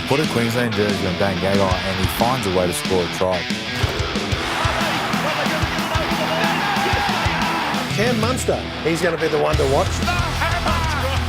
Put a Queensland jersey on Dan Gagai and he finds a way to score a try. Cam Munster, he's going to be the one to watch.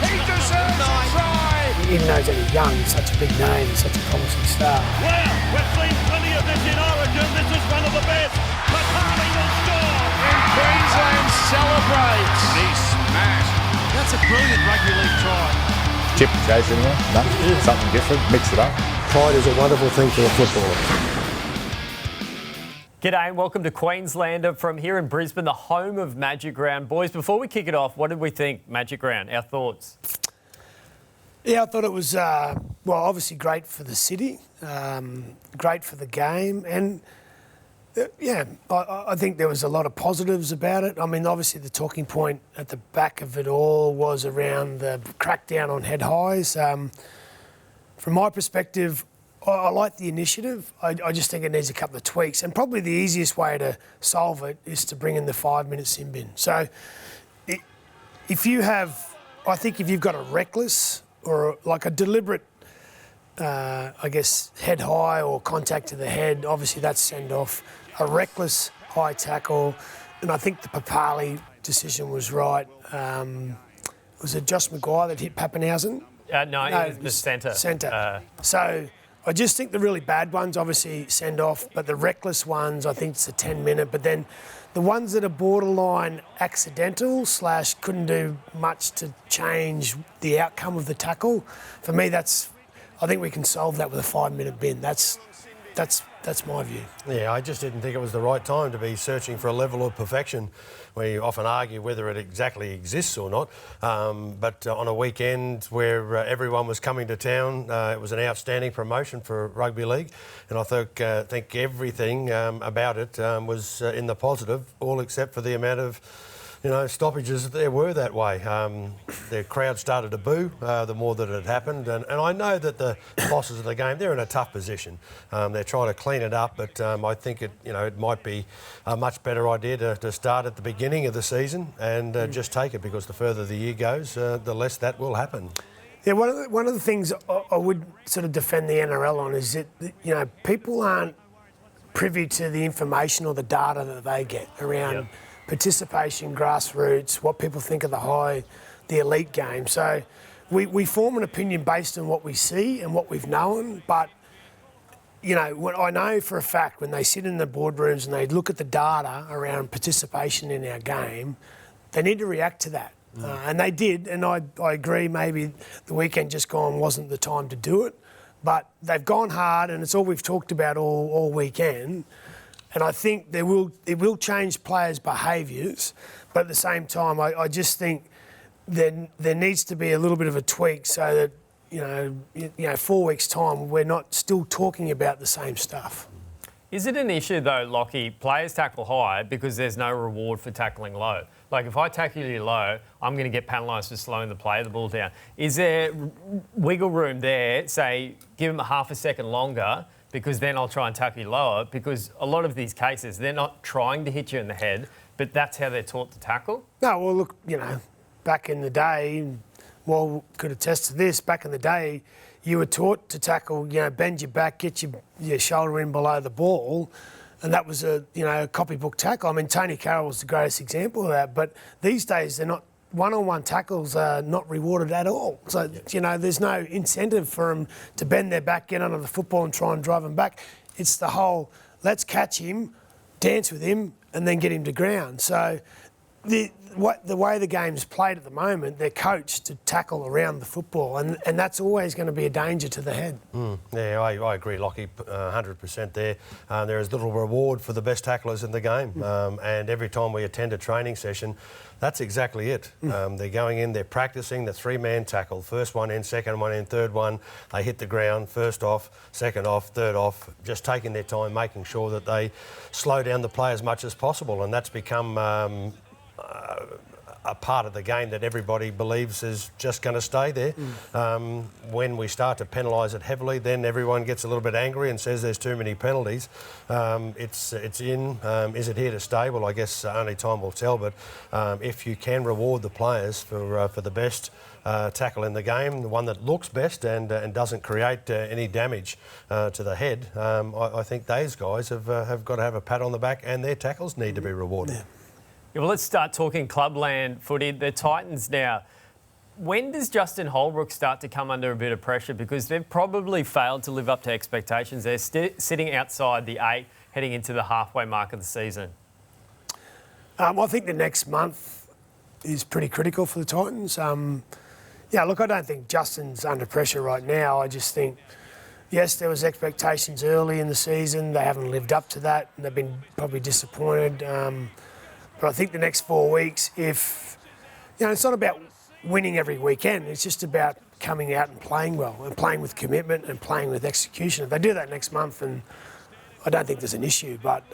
He deserves a try! Even though he's only young, he's such a big name, he's such a promising star. Well, we've seen plenty of this in Origin. This is one of the best. Papalii will score. And Queensland celebrates. He smashed. That's a brilliant rugby league try. Chip chase anyway? No? Something different, mix it up. Pride is a wonderful thing for a footballer. G'day and welcome to Queenslander from here in Brisbane, the home of Magic Round. Boys, before we kick it off, what did we think, Magic Round? Our thoughts? Yeah, I thought it was, obviously great for the city, great for the game, and I think there was a lot of positives about it. I mean, obviously the talking point at the back of it all was around the crackdown on head highs. From my perspective, I like the initiative. I just think it needs a couple of tweaks, and probably the easiest way to solve it is to bring in the 5-minute sin bin. So if you've got a reckless or like a deliberate, head high or contact to the head, obviously that's send off. A reckless high tackle, and I think the Papalii decision was right. Was it Josh Maguire that hit Pappenhausen? No, it was the centre. So I just think the really bad ones obviously send off, but the reckless ones, I think it's a 10-minute. But then the ones that are borderline accidental / couldn't do much to change the outcome of the tackle, for me I think we can solve that with a 5-minute bin. That's my view. Yeah, I just didn't think it was the right time to be searching for a level of perfection. We often argue whether it exactly exists or not, but on a weekend where everyone was coming to town, it was an outstanding promotion for Rugby League, and I think everything about it was in the positive, all except for the amount of stoppages there were that way. The crowd started to boo the more that it happened, and I know that the bosses of the game, they're in a tough position. They're trying to clean it up, but I think it might be a much better idea to start at the beginning of the season and just take it, because the further the year goes, the less that will happen. Yeah, one of the things I would sort of defend the NRL on is that people aren't privy to the information or the data that they get around participation, grassroots, what people think of the elite game. So we form an opinion based on what we see and what we've known, but what I know for a fact, when they sit in the boardrooms and they look at the data around participation in our game, they need to react to that. And they did, and I agree maybe the weekend just gone wasn't the time to do it, but they've gone hard, and it's all we've talked about all weekend. And I think it will change players' behaviours, but at the same time, I just think there needs to be a little bit of a tweak so that 4 weeks' time we're not still talking about the same stuff. Is it an issue though, Lockie? Players tackle high because there's no reward for tackling low. Like if I tackle you low, I'm going to get penalised for slowing the ball down. Is there wiggle room there? Say, give them a half a second longer, because then I'll try and tackle you lower, because a lot of these cases, they're not trying to hit you in the head, but that's how they're taught to tackle? No, well, look, back in the day, could attest to this, back in the day, you were taught to tackle, bend your back, get your shoulder in below the ball, and that was a copybook tackle. I mean, Tony Carroll was the greatest example of that, but these days they're not. One-on-one tackles are not rewarded at all. So, there's no incentive for them to bend their back, get under the football and try and drive them back. It's the whole, let's catch him, dance with him, and then get him to ground. So the way the game's played at the moment, they're coached to tackle around the football, and that's always going to be a danger to the head. Yeah, I agree, Lockie, 100% there. There is little reward for the best tacklers in the game, and every time we attend a training session, that's exactly it. They're going in, they're practising the 3-man tackle. First one in, second one in, third one. They hit the ground, first off, second off, third off, just taking their time, making sure that they slow down the play as much as possible. And that's become a part of the game that everybody believes is just going to stay there. When we start to penalise it heavily, then everyone gets a little bit angry and says there's too many penalties. It's in. Is it here to stay? Well, I guess only time will tell. But if you can reward the players for the best tackle in the game, the one that looks best and doesn't create any damage to the head, I think those guys have got to have a pat on the back, and their tackles need to be rewarded. Yeah, well, let's start talking clubland footy. The Titans now. When does Justin Holbrook start to come under a bit of pressure? Because they've probably failed to live up to expectations. They're sitting outside the 8, heading into the halfway mark of the season. I think the next month is pretty critical for the Titans. Yeah, look, I don't think Justin's under pressure right now. I just think, yes, there was expectations early in the season. They haven't lived up to that, and they've been probably disappointed. But I think the next 4 weeks, if, it's not about winning every weekend. It's just about coming out and playing well, and playing with commitment and playing with execution. If they do that next month, then I don't think there's an issue. But,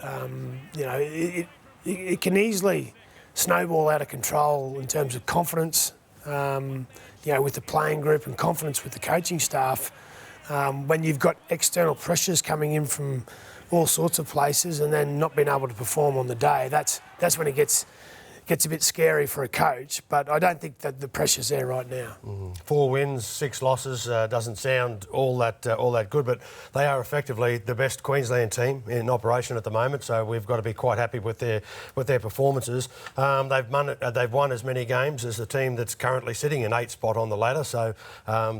it can easily snowball out of control in terms of confidence, with the playing group, and confidence with the coaching staff. When you've got external pressures coming in from all sorts of places and then not being able to perform on the day, that's when it gets a bit scary for a coach. But I don't think that the pressure's there right now. 4 wins, 6 losses doesn't sound all that good, but they are effectively the best Queensland team in operation at the moment. So we've got to be quite happy with their performances. They've won as many games as the team that's currently sitting in 8th spot on the ladder. So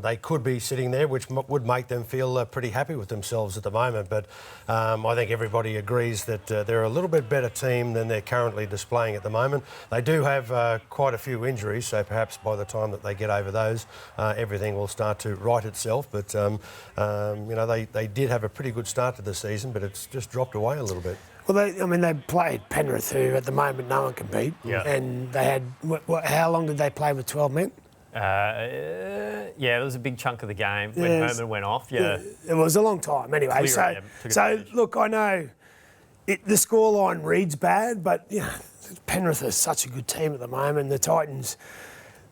they could be sitting there, which would make them feel pretty happy with themselves at the moment. But I think everybody agrees that they're a little bit better team than they're currently displaying at the moment. They do have quite a few injuries, so perhaps by the time that they get over those, everything will start to right itself. But, they did have a pretty good start to the season, but it's just dropped away a little bit. Well, they played Penrith, who at the moment no one can beat. Yeah. And they had, how long did they play with 12 men? There was a big chunk of the game when Herman went off. Yeah. It was a long time anyway. So look, I know the scoreline reads bad, but Penrith is such a good team at the moment. The Titans,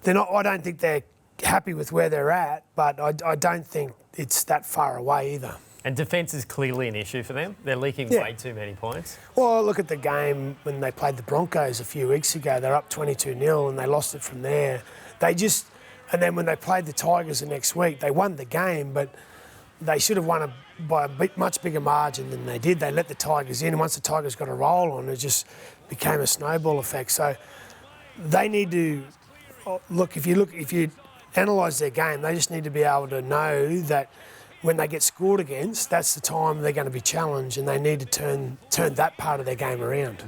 they're not. I don't think they're happy with where they're at, but I don't think it's that far away either. And defence is clearly an issue for them. They're leaking way too many points. Well, look at the game when they played the Broncos a few weeks ago. They're up 22-0 and they lost it from there. And then when they played the Tigers the next week, they won the game, but they should have won by a much bigger margin than they did. They let the Tigers in, and once the Tigers got a roll on, it just became a snowball effect. So they need to if you analyse their game, they just need to be able to know that when they get scored against, that's the time they're going to be challenged, and they need to turn that part of their game around.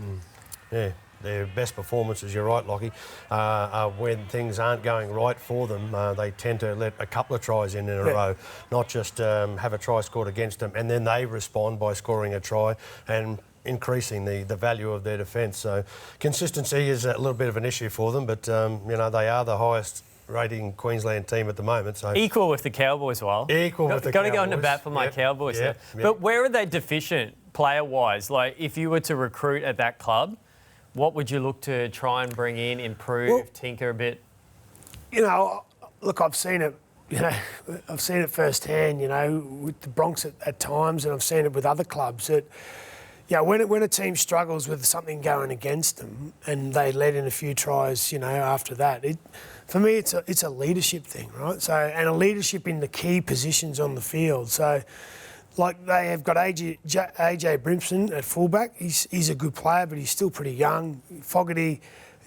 Yeah. Their best performances, you're right, Lockie, are when things aren't going right for them. They tend to let a couple of tries in a row, not just have a try scored against them, and then they respond by scoring a try and increasing the value of their defence. So consistency is a little bit of an issue for them, but they are the highest rating Queensland team at the moment. So equal with the Cowboys, Equal with the Cowboys. Got to go into bat for my Cowboys. Yep. But where are they deficient player-wise? Like, if you were to recruit at that club, what would you look to try and bring in, improve, tinker a bit? Look, I've seen it. I've seen it firsthand. With the Bronx at times, and I've seen it with other clubs. That, when a team struggles with something going against them, and they let in a few tries, after that, for me, it's a leadership thing, right? So, and a leadership in the key positions on the field. So, like they have got AJ Brimson at fullback. He's a good player, but he's still pretty young. Fogarty,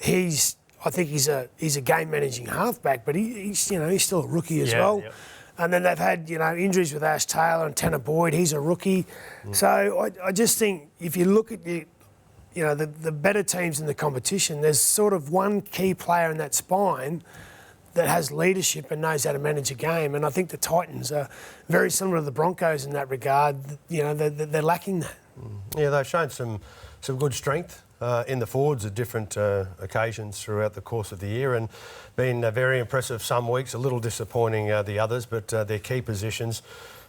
I think he's a game managing halfback, but he's still a rookie as well. Yep. And then they've had injuries with Ash Taylor and Tanner Boyd. He's a rookie. So I just think if you look at the better teams in the competition, there's sort of one key player in that spine that has leadership and knows how to manage a game. And I think the Titans are very similar to the Broncos in that regard. They're lacking that. Yeah, they've shown some good strength in the forwards at different occasions throughout the course of the year, and been very impressive some weeks, a little disappointing the others, but their key positions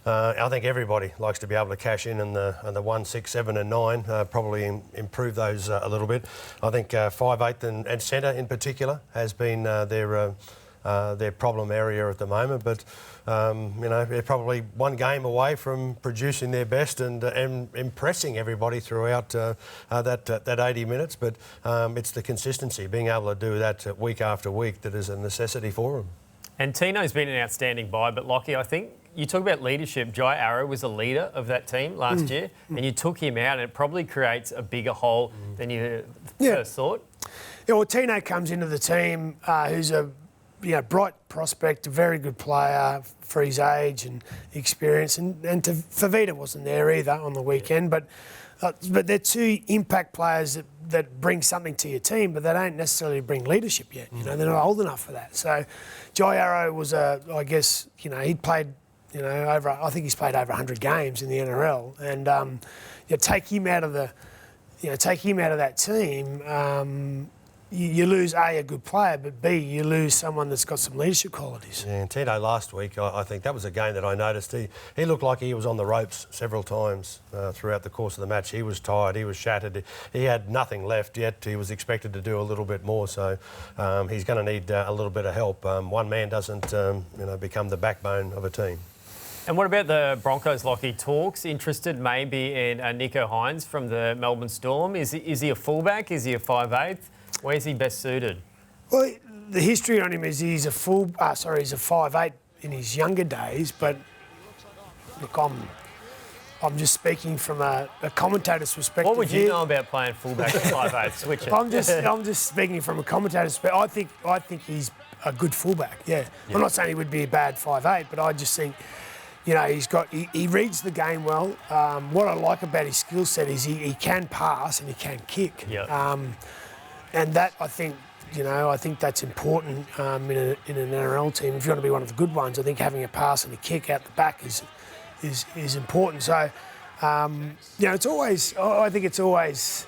I think everybody likes to be able to cash in the 1, 6, 7 and 9, probably improve those a little bit. I think 5'8" and centre in particular has been their problem area at the moment, but they're probably one game away from producing their best and impressing everybody throughout that 80 minutes. But it's the consistency, being able to do that week after week, that is a necessity for them. And Tino's been an outstanding buy, but Lockie, I think you talk about leadership. Jai Arrow was a leader of that team last year, and you took him out, and it probably creates a bigger hole than you first thought. Yeah, well, Tino comes into the team who's a bright prospect, a very good player for his age and experience, and Favita wasn't there either on the weekend, but they're two impact players that bring something to your team, but they don't necessarily bring leadership yet. They're not old enough for that. So Jai Arrow was he'd played, I think he's played over 100 games in the NRL, and take him out of that team. You lose a good player, but B, you lose someone that's got some leadership qualities. Yeah, and Tino last week, I think that was a game that I noticed. He looked like he was on the ropes several times throughout the course of the match. He was tired, he was shattered, he had nothing left yet. He was expected to do a little bit more, so he's going to need a little bit of help. One man doesn't, become the backbone of a team. And what about the Broncos, Lockie? Talks interested maybe in Nico Hines from the Melbourne Storm. Is he a fullback? Is he a 5'8"? Where's he best suited? Well, the history on him is he's a 5'8" in his younger days, but look, I'm just speaking from a commentator's perspective. What would you know about playing fullback at 5'8"? Switch it. I'm just speaking from a commentator's perspective. I think he's a good fullback. Yeah. I'm not saying he would be a bad 5'8", but I just think, he reads the game well. What I like about his skill set is he can pass and he can kick. Yep. And that, I think that's important in an NRL team. If you want to be one of the good ones, I think having a pass and a kick out the back is important. So, it's always, I think it's always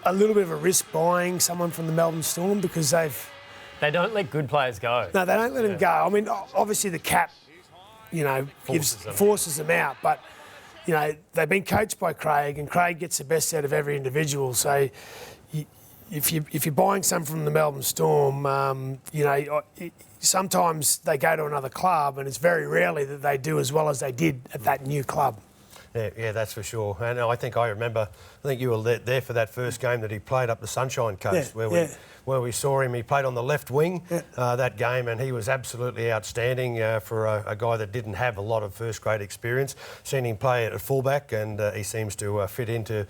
a little bit of a risk buying someone from the Melbourne Storm because they don't let good players go. No, they don't let them go. I mean, obviously the cap, forces them out, but they've been coached by Craig, and Craig gets the best out of every individual. So. If you're buying some from the Melbourne Storm, sometimes they go to another club, and it's very rarely that they do as well as they did at that new club. Yeah, that's for sure. And I think you were there for that first game that he played up the Sunshine Coast, where we saw him. He played on the left wing that game, and he was absolutely outstanding for a guy that didn't have a lot of first-grade experience. Seen him play at fullback, and he seems to fit into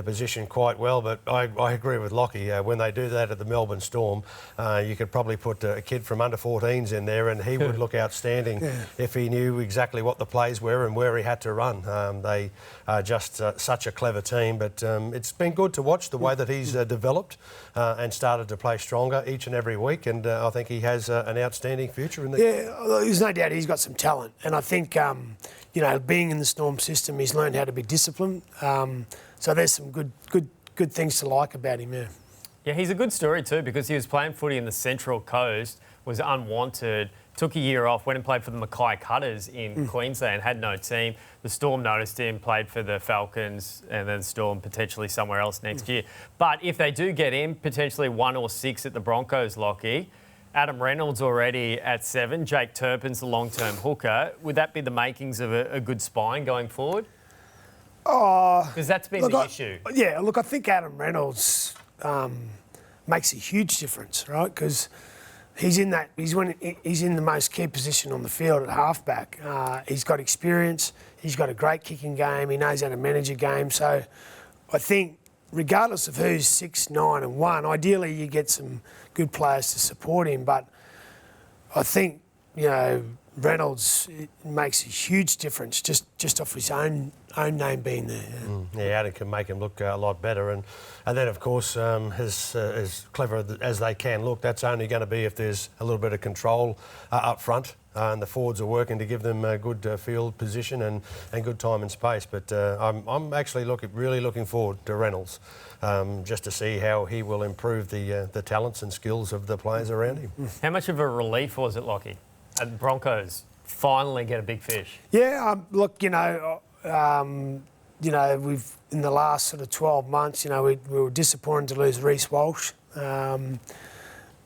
position quite well. But I agree with Lockie. When they do that at the Melbourne Storm, you could probably put a kid from under 14s in there, and he would look outstanding if he knew exactly what the plays were and where he had to run. They are just such a clever team, but it's been good to watch the way that he's developed and started to play stronger each and every week, and I think he has an outstanding future in the there's no doubt he's got some talent, and I think being in the Storm system, he's learned how to be disciplined. So there's some good things to like about him. Yeah, he's a good story too, because he was playing footy in the Central Coast, was unwanted, took a year off, went and played for the Mackay Cutters in Queensland, had no team. The Storm noticed him, played for the Falcons, and then Storm potentially somewhere else next year. But if they do get him, potentially 1 or 6 at the Broncos, Lockie, Adam Reynolds already at 7, Jake Turpin's the long-term hooker. Would that be the makings of a good spine going forward? Because that's been the issue. Yeah, look, I think Adam Reynolds makes a huge difference, right? Because he's in the most key position on the field at halfback. He's got experience. He's got a great kicking game. He knows how to manage a game. So I think regardless of who's 6, 9 and 1, ideally you get some good players to support him. But I think, Reynolds makes a huge difference just off his own name being there. Yeah, Adam can make him look a lot better. And then, of course, as clever as they can look, that's only going to be if there's a little bit of control up front. And the forwards are working to give them a good field position and good time and space. But I'm actually really looking forward to Reynolds, just to see how he will improve the talents and skills of the players around him. How much of a relief was it, Lockie, at the Broncos finally get a big fish? Yeah, look, we've in the last sort of 12 months, we were disappointed to lose Reece Walsh.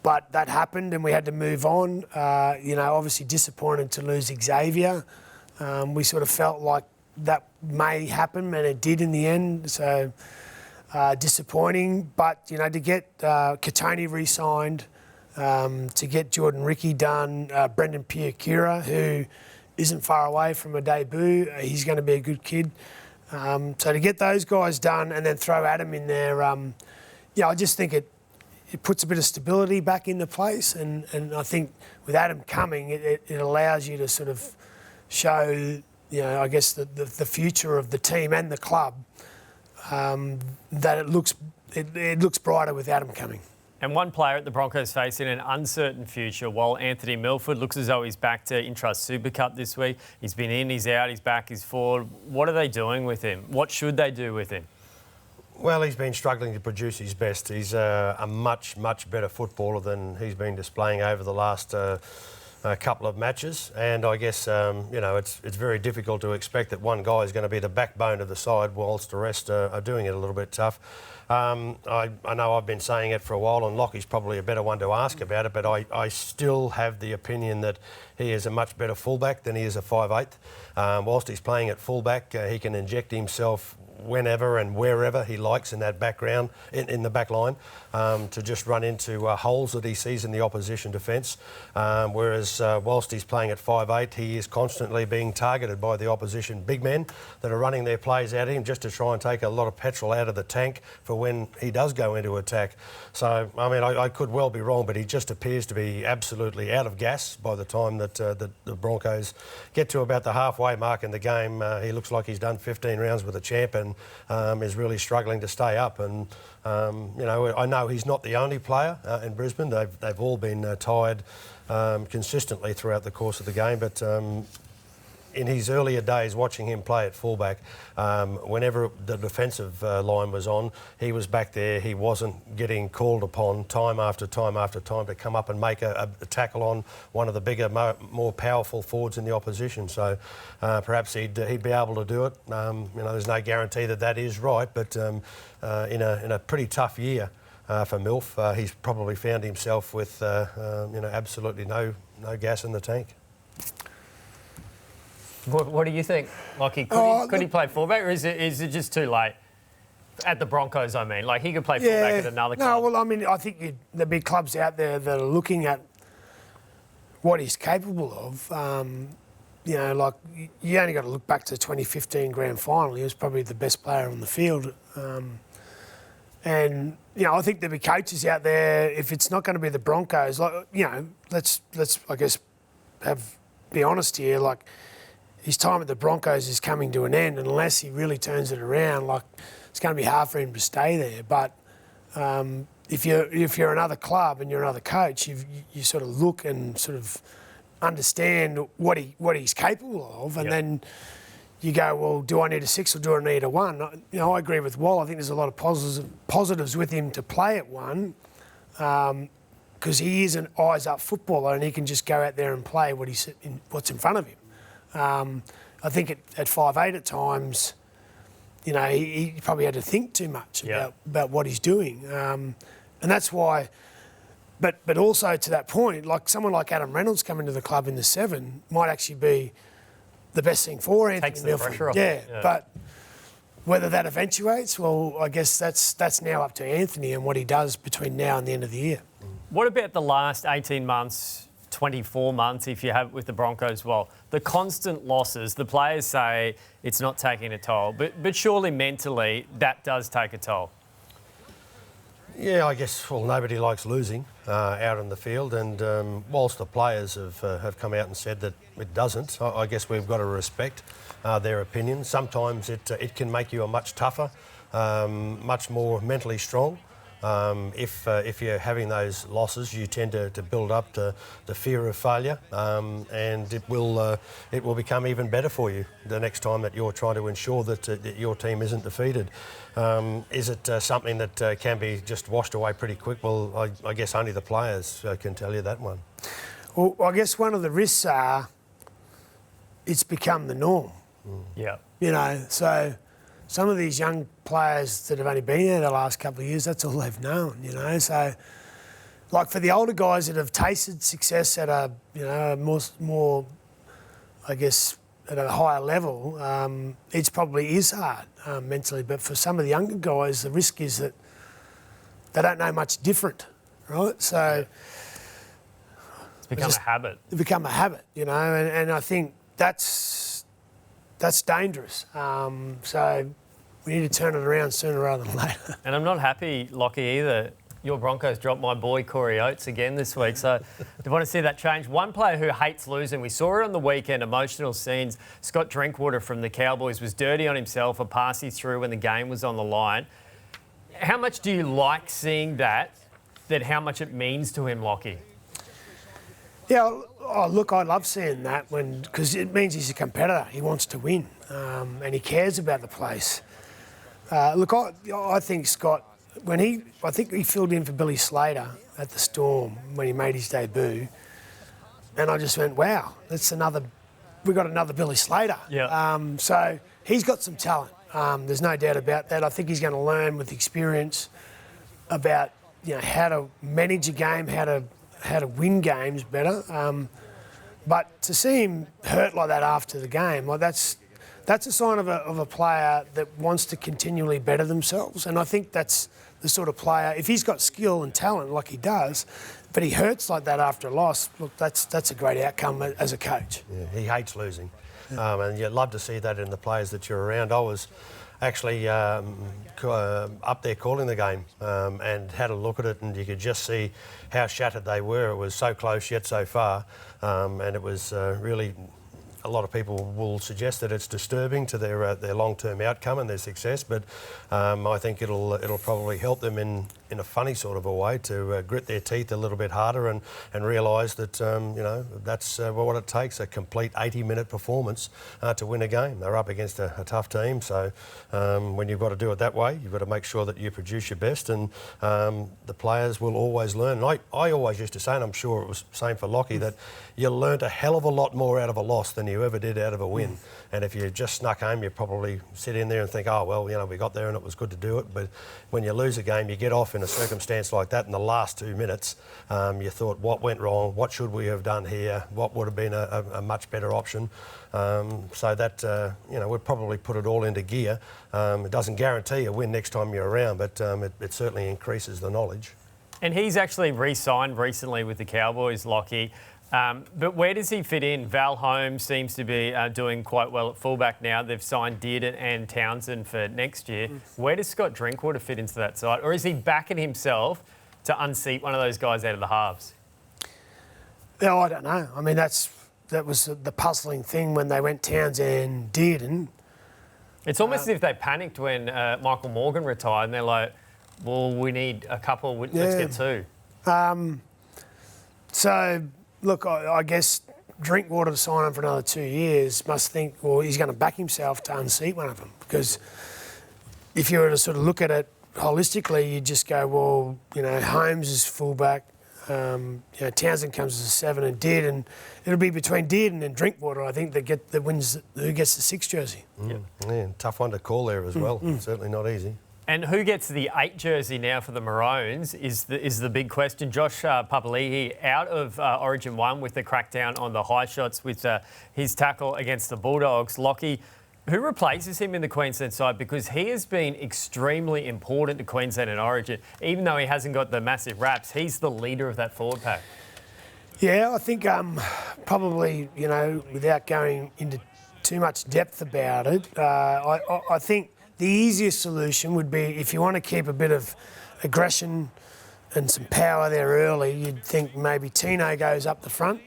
But that happened and we had to move on. Obviously disappointed to lose Xavier. We sort of felt like that may happen and it did in the end. So disappointing. But, to get Katoni re-signed, to get Jordan Ricky done, Brendan Piakura, who isn't far away from a debut. He's going to be a good kid. So to get those guys done and then throw Adam in there, I just think it puts a bit of stability back into place. And I think with Adam coming, it allows you to sort of show, I guess, the future of the team and the club, that it looks brighter with Adam coming. And one player at the Broncos facing an uncertain future, while Anthony Milford looks as though he's back to Intrust Super Cup this week. He's been in, he's out, he's back, he's forward. What are they doing with him? What should they do with him? Well, he's been struggling to produce his best. He's a much, much better footballer than he's been displaying over the last couple of matches. And I guess, it's very difficult to expect that one guy is going to be the backbone of the side whilst the rest are doing it a little bit tough. I know I've been saying it for a while, and Lockie's probably a better one to ask about it, but I still have the opinion that he is a much better fullback than he is a 5'8". Whilst he's playing at fullback, he can inject himself whenever and wherever he likes in that background, in the back line, to just run into holes that he sees in the opposition defence. Whereas whilst he's playing at 5'8", he is constantly being targeted by the opposition big men that are running their plays at him just to try and take a lot of petrol out of the tank for when he does go into attack. So, I could well be wrong, but he just appears to be absolutely out of gas by the time that the Broncos get to about the halfway mark in the game. He looks like he's done 15 rounds with a champ and is really struggling to stay up. And, I know he's not the only player in Brisbane. They've all been tired consistently throughout the course of the game. But in his earlier days, watching him play at fullback, whenever the defensive line was on, he was back there. He wasn't getting called upon time after time after time to come up and make a tackle on one of the bigger, more powerful forwards in the opposition. So perhaps he'd be able to do it. There's no guarantee that is right, but in a pretty tough year for Milf, he's probably found himself with absolutely no gas in the tank. What do you think, Lockie? Could he play fullback, or is it just too late? At the Broncos, I mean. Like, he could play fullback at another club. No, well, I think there'll be clubs out there that are looking at what he's capable of. You only got to look back to the 2015 grand final. He was probably the best player on the field. And, I think there'll be coaches out there, if it's not going to be the Broncos, let's I guess, be honest here, his time at the Broncos is coming to an end, and unless he really turns it around, it's going to be hard for him to stay there. But if you're another club and you're another coach, you sort of look and sort of understand what he's capable of, and then you go, well, do I need a 6 or do I need a 1? I agree with Wall. I think there's a lot of positives with him to play at 1, because he is an eyes-up footballer and he can just go out there and play what's in front of him. I think at 5'8" at times, he probably had to think too much about what he's doing. And that's why, but also to that point, someone like Adam Reynolds coming to the club in the 7 might actually be the best thing for Anthony Takes Milford. the pressure off. Yeah, but whether that eventuates, well, I guess that's now up to Anthony and what he does between now and the end of the year. What about the last 18 months, 24 months, if you have with the Broncos? Well, the constant losses, the players say it's not taking a toll, but surely mentally that does take a toll. Yeah, I guess, nobody likes losing out in the field, and whilst the players have come out and said that it doesn't, I guess we've got to respect their opinion. Sometimes it can make you a much tougher, much more mentally strong. If you're having those losses, you tend to build up the fear of failure, and it will become even better for you the next time that you're trying to ensure that your team isn't defeated. Is it something that can be just washed away pretty quick? Well, I guess only the players can tell you that one. Well, I guess one of the risks are it's become the norm. Yeah. You know, so some of these young players that have only been there the last couple of years, that's all they've known, you know. So, like for the older guys that have tasted success at a, you know, more I guess, at a higher level, it probably is hard mentally. But for some of the younger guys, the risk is that they don't know much different, right? So it's become a habit. It's become a habit, you know, and I think that's dangerous. So we need to turn it around sooner rather than later. And I'm not happy, Lockie, either. Your Broncos dropped my boy Corey Oates again this week, so I want to see that change. One player who hates losing, we saw it on the weekend, emotional scenes. Scott Drinkwater from the Cowboys was dirty on himself, a pass he threw when the game was on the line. How much do you like seeing that how much it means to him, Lockie? Yeah, look, I love seeing that because it means he's a competitor. He wants to win, and he cares about the place. Look, I think Scott, I think he filled in for Billy Slater at the Storm when he made his debut, and I just went, wow, we got another Billy Slater. Yeah. So he's got some talent. There's no doubt about that. I think he's going to learn with experience about, you know, how to manage a game, how to win games better. But to see him hurt like that after the game, like that's a sign of a player that wants to continually better themselves. And I think that's the sort of player, if he's got skill and talent like he does, but he hurts like that after a loss, look, that's a great outcome as a coach. Yeah, he hates losing. And you'd love to see that in the players that you're around. I was actually up there calling the game and had a look at it, and you could just see how shattered they were. It was so close yet so far, and it was really... A lot of people will suggest that it's disturbing to their long-term outcome and their success, but I think it'll probably help them in a funny sort of a way to grit their teeth a little bit harder and realise that you know, that's what it takes, a complete 80-minute performance to win a game. They're up against a tough team, so when you've got to do it that way, you've got to make sure that you produce your best, and the players will always learn. And I always used to say, and I'm sure it was the same for Lockie, that you learned a hell of a lot more out of a loss than you ever did out of a win. And if you just snuck home, you probably sit in there and think, oh, well, you know, we got there and it was good to do it. But when you lose a game, you get off in a circumstance like that in the last 2 minutes, you thought, what went wrong? What should we have done here? What would have been a much better option? So that, you know, would probably put it all into gear. It doesn't guarantee a win next time you're around, but it certainly increases the knowledge. And he's actually re-signed recently with the Cowboys, Lockie. But where does he fit in? Val Holmes seems to be doing quite well at fullback now. They've signed Dearden and Townsend for next year. Where does Scott Drinkwater fit into that side? Or is he backing himself to unseat one of those guys out of the halves? No, I don't know. I mean, that was the puzzling thing when they went Townsend, Dearden. It's almost as if they panicked when Michael Morgan retired and they're like, well, we need a couple, let's get two. So... Look, I guess Drinkwater to sign him for another 2 years must think, well, he's going to back himself to unseat one of them. Because if you were to sort of look at it holistically, you just go, well, you know, Holmes is fullback, you know, Townsend comes as a 7 and Dearden. It'll be between Dearden and Drinkwater, I think, that wins who gets the 6 jersey. Yeah, tough one to call there as well. Certainly not easy. And who gets the 8 jersey now for the Maroons is the big question. Josh Papalii out of Origin 1 with the crackdown on the high shots with his tackle against the Bulldogs. Lockie, who replaces him in the Queensland side? Because he has been extremely important to Queensland and Origin. Even though he hasn't got the massive raps, he's the leader of that forward pack. Yeah, I think probably, you know, without going into too much depth about it, I think the easiest solution would be, if you want to keep a bit of aggression and some power there early, you'd think maybe Tino goes up the front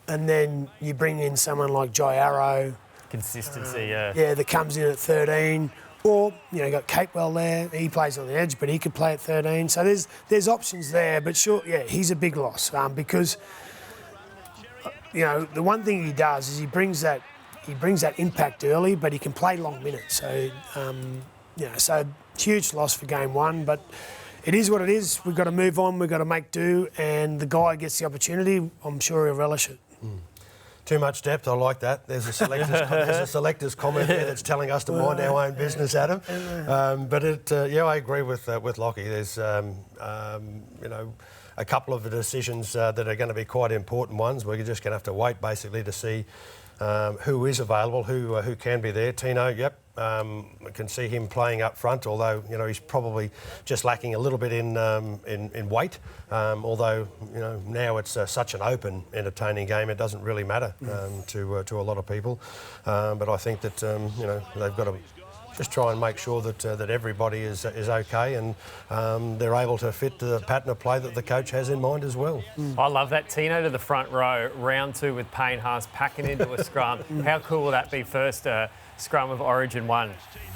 and then you bring in someone like Jai Arrow. Consistency, yeah. Yeah, that comes in at 13. Or, you know, you got Capewell there. He plays on the edge, but he could play at 13. So there's options there. But sure, yeah, he's a big loss because, you know, the one thing he does is he brings that impact early, but he can play long minutes. So, you know, so huge loss for game 1, but it is what it is. We've got to move on. We've got to make do, and the guy gets the opportunity. I'm sure he'll relish it. Too much depth, I like that. There's a selector's comment there that's telling us to mind our own business, Adam. I agree with Lockie. There's, a couple of the decisions that are going to be quite important ones. We're just going to have to wait, basically, to see who is available, who can be there. Tino, yep, I can see him playing up front, although he's probably just lacking a little bit in weight. Although now it's such an open, entertaining game, it doesn't really matter to a lot of people. But I think that they've got to just try and make sure that everybody is okay and they're able to fit the pattern of play that the coach has in mind as well. I love that. Tino to the front row, round 2 with Payne Haas packing into a scrum. How cool will that be? First scrum of Origin 1,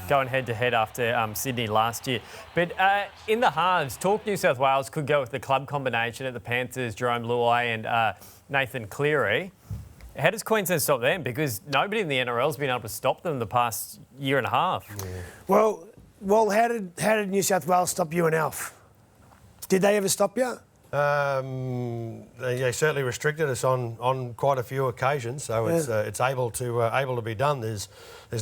going head-to-head after Sydney last year. But in the halves, Talk New South Wales could go with the club combination at the Panthers, Jerome Luai and Nathan Cleary. How does Queensland stop them? Because nobody in the NRL has been able to stop them the past year and a half. Yeah. Well, how did New South Wales stop you and Alf? Did they ever stop you? They certainly restricted us on quite a few occasions, so it's able to be done. There's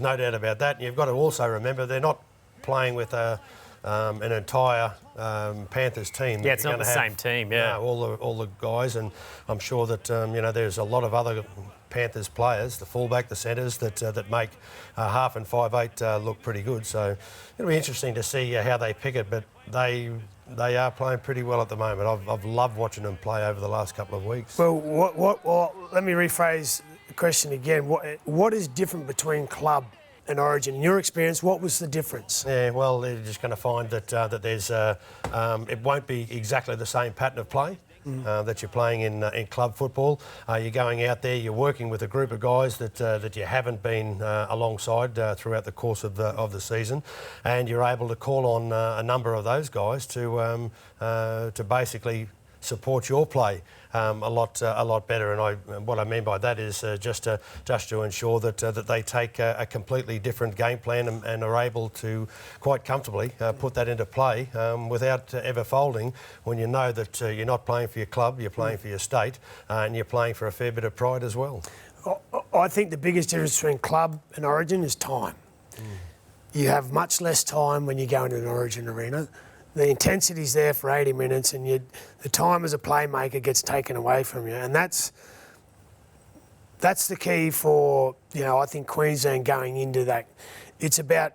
no doubt about that. And you've got to also remember they're not playing with an entire Panthers team. Yeah, it's not the same team. Yeah, all the guys, and I'm sure that there's a lot of other Panthers players, the fullback, the centres that make half and 5'8" look pretty good. So it'll be interesting to see how they pick it, but they are playing pretty well at the moment. I've loved watching them play over the last couple of weeks. Well, let me rephrase the question again. What is different between club and Origin? In your experience, what was the difference? Yeah, well, they're just going to find that there's it won't be exactly the same pattern of play that you're playing in club football. You're going out there, you're working with a group of guys that you haven't been alongside throughout the course of the season, and you're able to call on a number of those guys to basically support your play a lot better. And what I mean by that is just to ensure that they take a completely different game plan and are able to quite comfortably put that into play without ever folding, when you know that you're not playing for your club, you're playing for your state, and you're playing for a fair bit of pride as well. I think the biggest difference between club and Origin is time. You have much less time when you go into an Origin arena. The intensity's there for 80 minutes, and the time as a playmaker gets taken away from you, and that's the key for I think Queensland going into that. It's about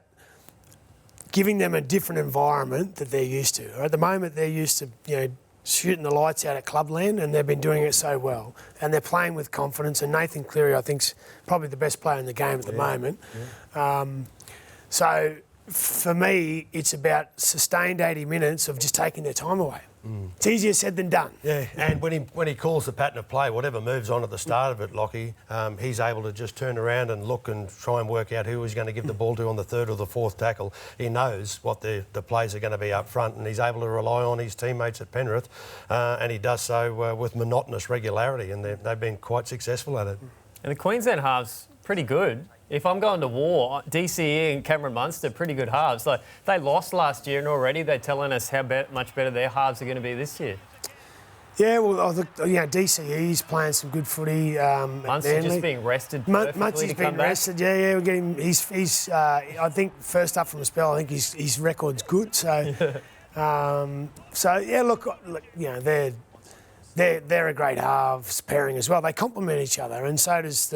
giving them a different environment that they're used to. At the moment, they're used to shooting the lights out at clubland, and they've been doing it so well, and they're playing with confidence. And Nathan Cleary, I think, is probably the best player in the game at the moment. Yeah. So for me, it's about sustained 80 minutes of just taking their time away. It's easier said than done. Yeah, and when he calls the pattern of play, whatever moves on at the start of it, Lockie, he's able to just turn around and look and try and work out who he's going to give the ball to on the third or the fourth tackle. He knows what the plays are going to be up front, and he's able to rely on his teammates at Penrith, and he does so with monotonous regularity, and they've been quite successful at it. And the Queensland halves, pretty good. If I'm going to war, DCE and Cameron Munster, pretty good halves. Like, they lost last year, and already they're telling us how much better their halves are going to be this year. Yeah, well, I think DCE's playing some good footy. Munster just being rested perfectly Munster's been rested. Yeah, we're getting. He's. I think first up from a spell, I think his record's good. So, look, they're a great halves pairing as well. They complement each other, and so does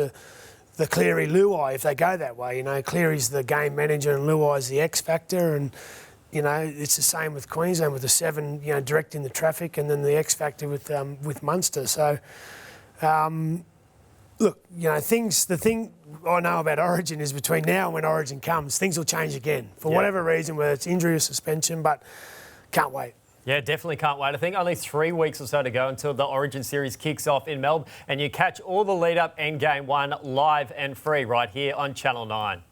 the Cleary Luai, if they go that way. Cleary's the game manager and Luai's the X factor, and it's the same with Queensland with the 7 directing the traffic, and then the X factor with Munster. So look, the thing I know about Origin is between now and when Origin comes, things will change again for whatever reason, whether it's injury or suspension, but can't wait. Yeah, definitely can't wait. I think only 3 weeks or so to go until the Origin Series kicks off in Melbourne, and you catch all the lead-up and Game 1 live and free right here on Channel 9.